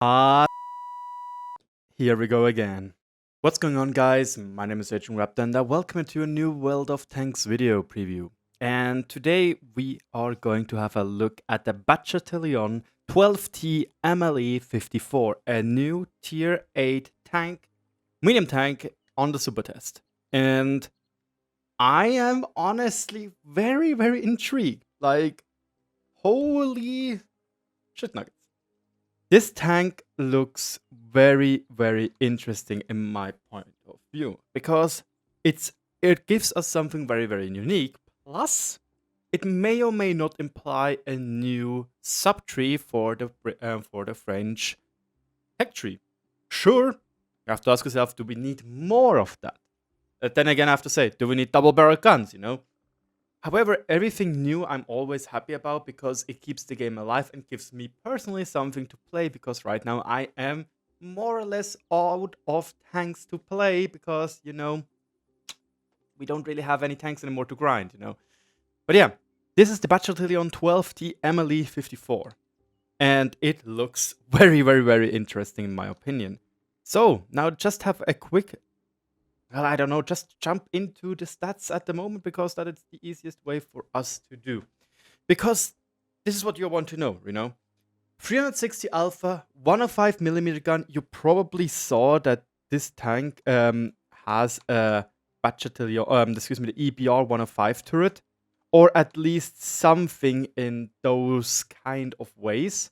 Ah, here we go again. What's going on, guys? My name is RagingRaptor and welcome to a new World of Tanks video preview. And today we are going to have a look at the Chatillon 12t mle 54, a new tier 8 tank, medium tank on the Supertest. And I am honestly very intrigued. Like, holy shit nuggets. This tank looks very interesting in my point of view because it gives us something very unique. Plus, it may or may not imply a new subtree for the French tech tree. Sure, you have to ask yourself, do we need more of that? Then again, I have to say, do we need double barrel guns? However, everything new I'm always happy about because it keeps the game alive and gives me personally something to play, because right now I am more or less out of tanks to play because, we don't really have any tanks anymore to grind, But yeah, this is the Chatillon 12t mle 54 and it looks very interesting in my opinion. So now just have a quick, well, I don't know, just jump into the stats at the moment because that is the easiest way for us to do. Because this is what you want to know, 360 alpha, 105mm gun. You probably saw that this tank has a Chatillon, the EBR 105 turret, or at least something in those kind of ways,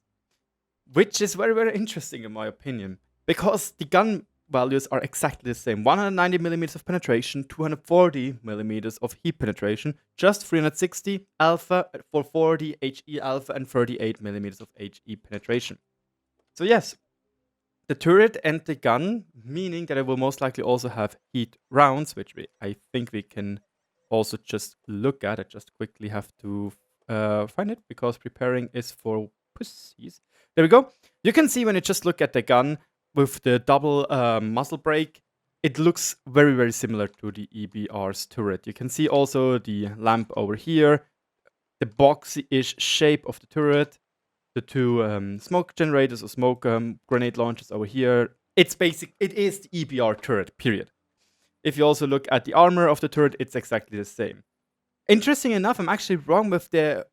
which is very interesting in my opinion, because the gun values are exactly the same. 190mm of penetration, 240mm of heat penetration, just 360 alpha for 40 HE alpha and 38mm of HE penetration. So yes, the turret and the gun, meaning that it will most likely also have heat rounds, which I think we can also just look at. I just quickly have to find it because preparing is for pussies. There we go. You can see when you just look at the gun with the double muzzle brake, it looks very similar to the EBR's turret. You can see also the lamp over here, the boxy-ish shape of the turret, the two smoke generators or smoke grenade launchers over here. It is the EBR turret, period. If you also look at the armor of the turret, it's exactly the same. Interesting enough, I'm actually wrong with the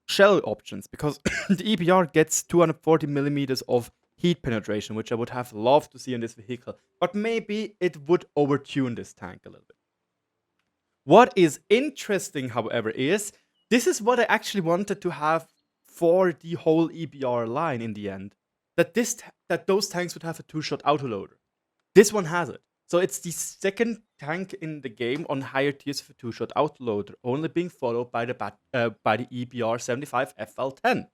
shell options because the EBR gets 240mm of heat penetration, which I would have loved to see in this vehicle, but maybe it would overtune this tank a little bit. What is interesting, however, is this is what I actually wanted to have for the whole EBR line in the end, that those tanks would have a 2-shot autoloader. This one has it. So it's the second tank in the game on higher tiers of a 2-shot autoloader, only being followed by the EBR 75 FL10.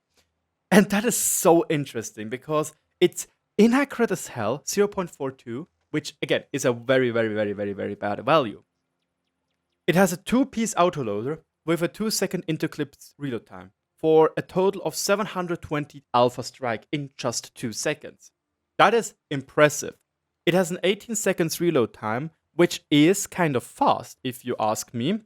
And that is so interesting because it's inaccurate as hell, 0.42, which again is a very bad value. It has a 2-piece autoloader with a 2-second interclip reload time for a total of 720 alpha strike in just 2 seconds. That is impressive. It has an 18 seconds reload time, which is kind of fast if you ask me.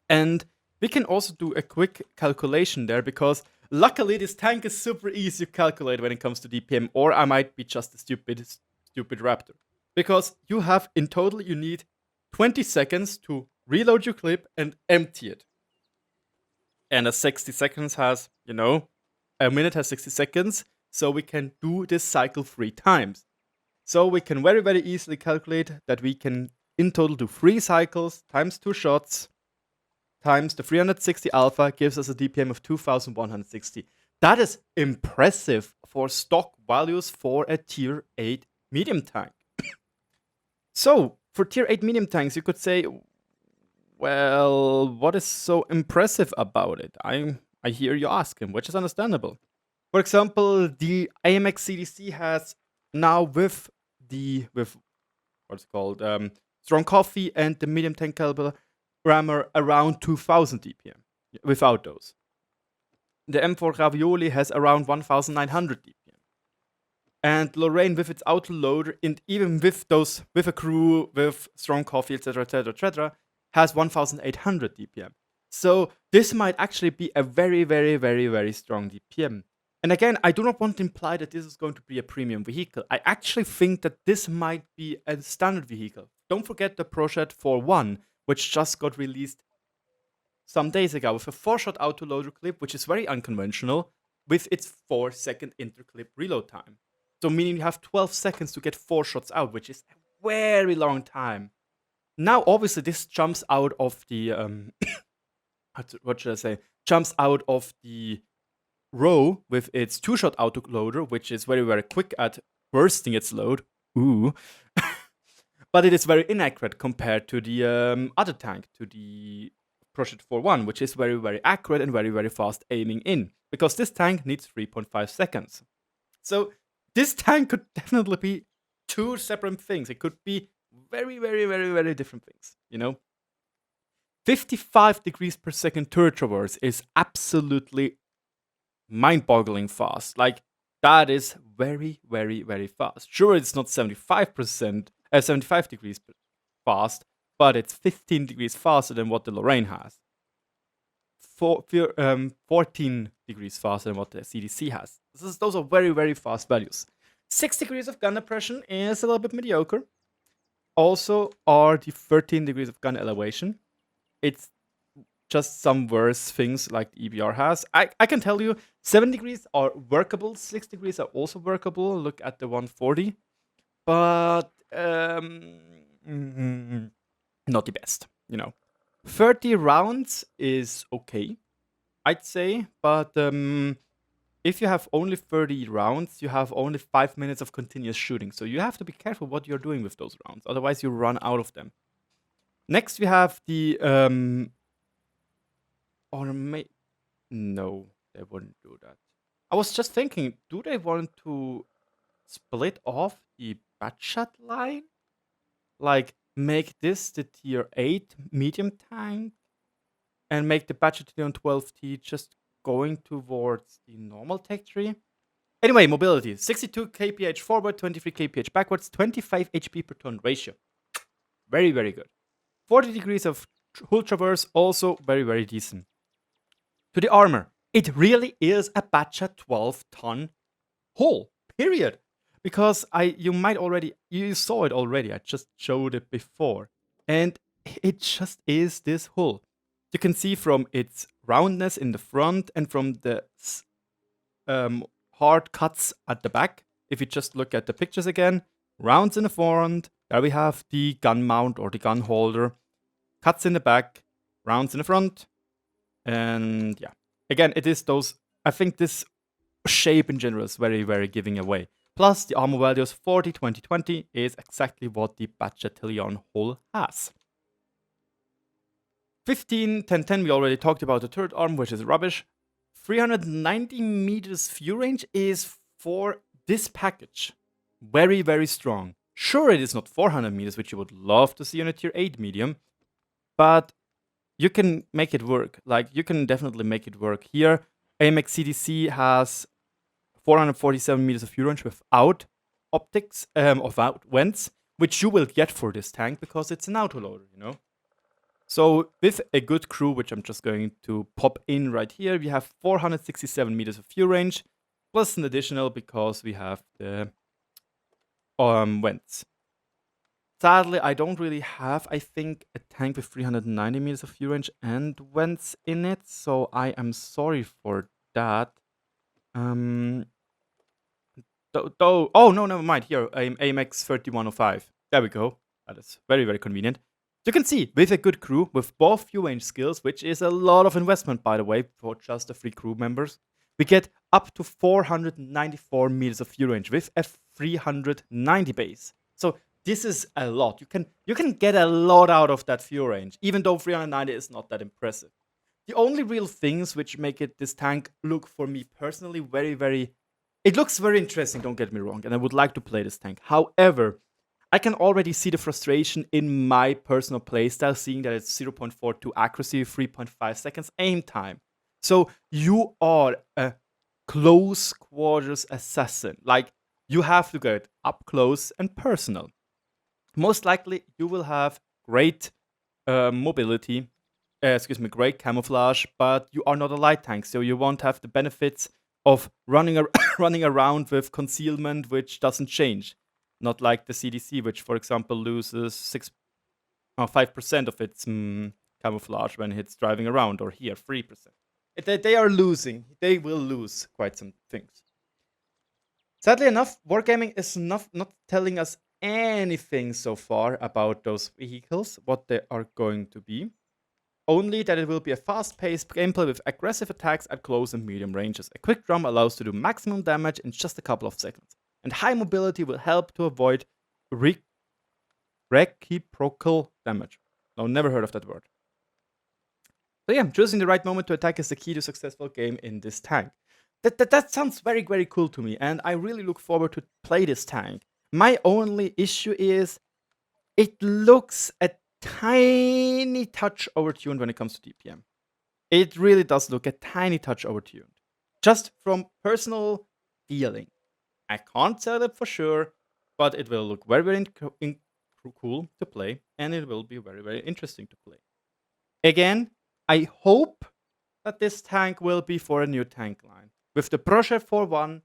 And we can also do a quick calculation there because luckily this tank is super easy to calculate when it comes to DPM, or I might be just a stupid raptor. Because you have, in total, you need 20 seconds to reload your clip and empty it. And a 60 seconds has, a minute has 60 seconds, so we can do this cycle 3 times. So we can very easily calculate that we can in total do 3 cycles times 2 shots times the 360 alpha gives us a DPM of 2160. That is impressive for stock values for a tier 8 medium tank. So for tier 8 medium tanks, you could say, well, what is so impressive about it? I hear you asking, which is understandable. For example, the AMX CDC has now with what's it called, strong coffee and the medium tank caliber rammer around 2000 DPM without those. The M4 Ravioli has around 1900 DPM. And Lorraine with its autoloader and even with those, with a crew, with strong coffee, etc., has 1800 DPM. So this might actually be a very strong DPM. And again, I do not want to imply that this is going to be a premium vehicle. I actually think that this might be a standard vehicle. Don't forget the ProShot 4.1, which just got released some days ago with a 4-shot autoloader clip, which is very unconventional, with its 4-second interclip reload time. So meaning you have 12 seconds to get 4 shots out, which is a very long time. Now, obviously, this jumps out of the what should I say? Jumps out of the row with its 2-shot autoloader, which is very quick at bursting its load. Ooh. But it is very inaccurate compared to the other tank, to the ProShot 4.1, which is very accurate and very fast aiming in. Because this tank needs 3.5 seconds. So this tank could definitely be 2 separate things. It could be very different things, you know? 55 degrees per second turret traverse is absolutely mind-boggling fast. Like, that is very fast. Sure, it's not 75 degrees fast, but it's 15 degrees faster than what the Lorraine has. 14 degrees faster than what the CDC has. Those are very fast values. 6 degrees of gun depression is a little bit mediocre. Also are the 13 degrees of gun elevation. It's just some worse things like the EBR has. I can tell you 7 degrees are workable, 6 degrees are also workable. Look at the 140. But not the best, you know. 30 rounds is okay, I'd say, but if you have only 30 rounds, you have only 5 minutes of continuous shooting, so you have to be careful what you're doing with those rounds, otherwise you run out of them. Next we have the no, they wouldn't do that. I was just thinking, do they want to split off the Batchat line? Like, make this the tier 8 medium tank and make the Chatillon 12t just going towards the normal tech tree? Anyway, mobility. 62 kph forward, 23 kph backwards, 25 HP per turn ratio. Very good. 40 degrees of hull traverse, also very decent. To the armor. It really is a Batchat 12-ton hull, period. Because you saw it already, I just showed it before. And it just is this hull. You can see from its roundness in the front and from the hard cuts at the back. If you just look at the pictures again, rounds in the front, there we have the gun mount or the gun holder, cuts in the back, rounds in the front, and yeah. Again, it is those, I think this shape in general is very giving away. Plus, the armor values 40, 20, 20 is exactly what the Chatillon hull has. 15, 10, 10, we already talked about the turret arm, which is rubbish. 390 meters view range is, for this package, very strong. Sure, it is not 400 meters, which you would love to see on a tier 8 medium, but you can make it work. Like, you can definitely make it work here. AMX CDC has 447 meters of view range without optics, without vents, which you will get for this tank because it's an autoloader, you know? So with a good crew, which I'm just going to pop in right here, we have 467 meters of view range, plus an additional because we have the vents. Sadly, I don't really have, I think, a tank with 390 meters of view range and vents in it, so I am sorry for that. Oh, no, never mind. Here, AMX 3105. There we go. That is very convenient. You can see, with a good crew, with both view range skills, which is a lot of investment, by the way, for just the 3 crew members, we get up to 494 meters of view range with a 390 base. So this is a lot. You can get a lot out of that view range, even though 390 is not that impressive. The only real things which make this tank look, for me personally, it looks very interesting, don't get me wrong, and I would like to play this tank. However, I can already see the frustration in my personal playstyle, seeing that it's 0.42 accuracy, 3.5 seconds aim time. So you are a close quarters assassin. Like, you have to get up close and personal. Most likely, you will have great mobility, great camouflage, but you are not a light tank, so you won't have the benefits of running running around with concealment, which doesn't change. Not like the CDC, which, for example, loses 5% of its camouflage when it's driving around, or here 3%. They are losing. They will lose quite some things. Sadly enough, Wargaming is not telling us anything so far about those vehicles, what they are going to be. Only that it will be a fast-paced gameplay with aggressive attacks at close and medium ranges. A quick drum allows to do maximum damage in just a couple of seconds. And high mobility will help to avoid reciprocal damage. No, never heard of that word. So yeah, choosing the right moment to attack is the key to successful game in this tank. That sounds very, very cool to me, and I really look forward to play this tank. My only issue is it looks a tiny touch overtuned when it comes to DPM. It really does look a tiny touch overtuned. Just from personal feeling. I can't tell it for sure, but it will look very, very cool to play, and it will be very, very interesting to play. Again, I hope that this tank will be for a new tank line. With the Project 4.1,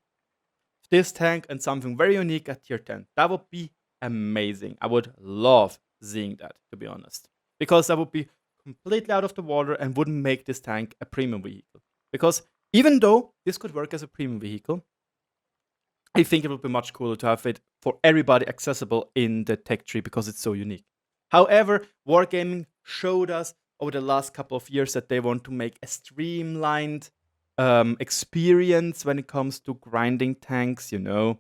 this tank and something very unique at tier 10. That would be amazing. I would love seeing that, to be honest. Because that would be completely out of the water and wouldn't make this tank a premium vehicle. Because even though this could work as a premium vehicle, I think it would be much cooler to have it for everybody accessible in the tech tree because it's so unique. However, Wargaming showed us over the last couple of years that they want to make a streamlined experience when it comes to grinding tanks, you know.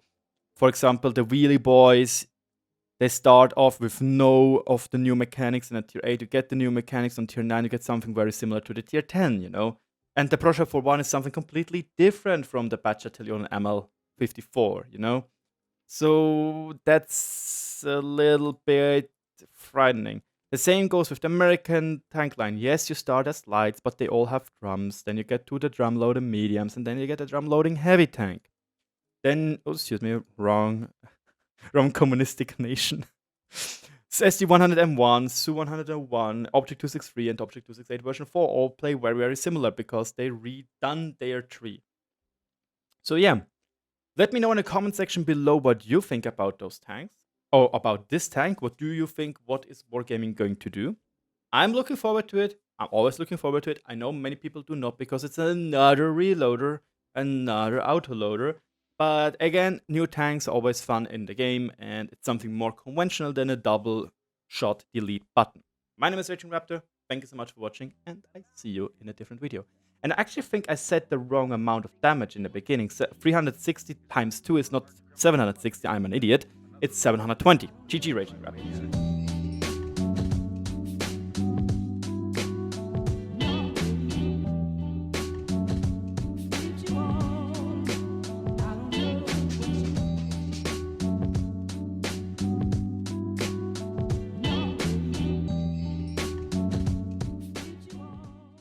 For example, the wheelie boys, they start off with no of the new mechanics, and at tier 8 you get the new mechanics, on tier 9 you get something very similar to the tier 10, you know. And the Project 4.1 is something completely different from the Chatillon ML54, you know. So that's a little bit frightening. The same goes with the American tank line. Yes, you start as lights, but they all have drums. Then you get to the drum loading mediums, and then you get a drum loading heavy tank. Then, oh, excuse me, wrong communistic nation. SD101, Su101, Object 263, and Object 268 version 4 all play very, very similar because they redone their tree. So yeah, let me know in the comment section below what you think about those tanks. Or about this tank. What do you think? What is Wargaming going to do? I'm looking forward to it. I'm always looking forward to it. I know many people do not because it's another reloader, another autoloader. But again, new tanks are always fun in the game, and it's something more conventional than a double shot delete button. My name is RagingRaptor. Thank you so much for watching, and I see you in a different video. And I actually think I said the wrong amount of damage in the beginning. 360 times 2 is not 760. I'm an idiot. It's 720. GG RagingRaptor.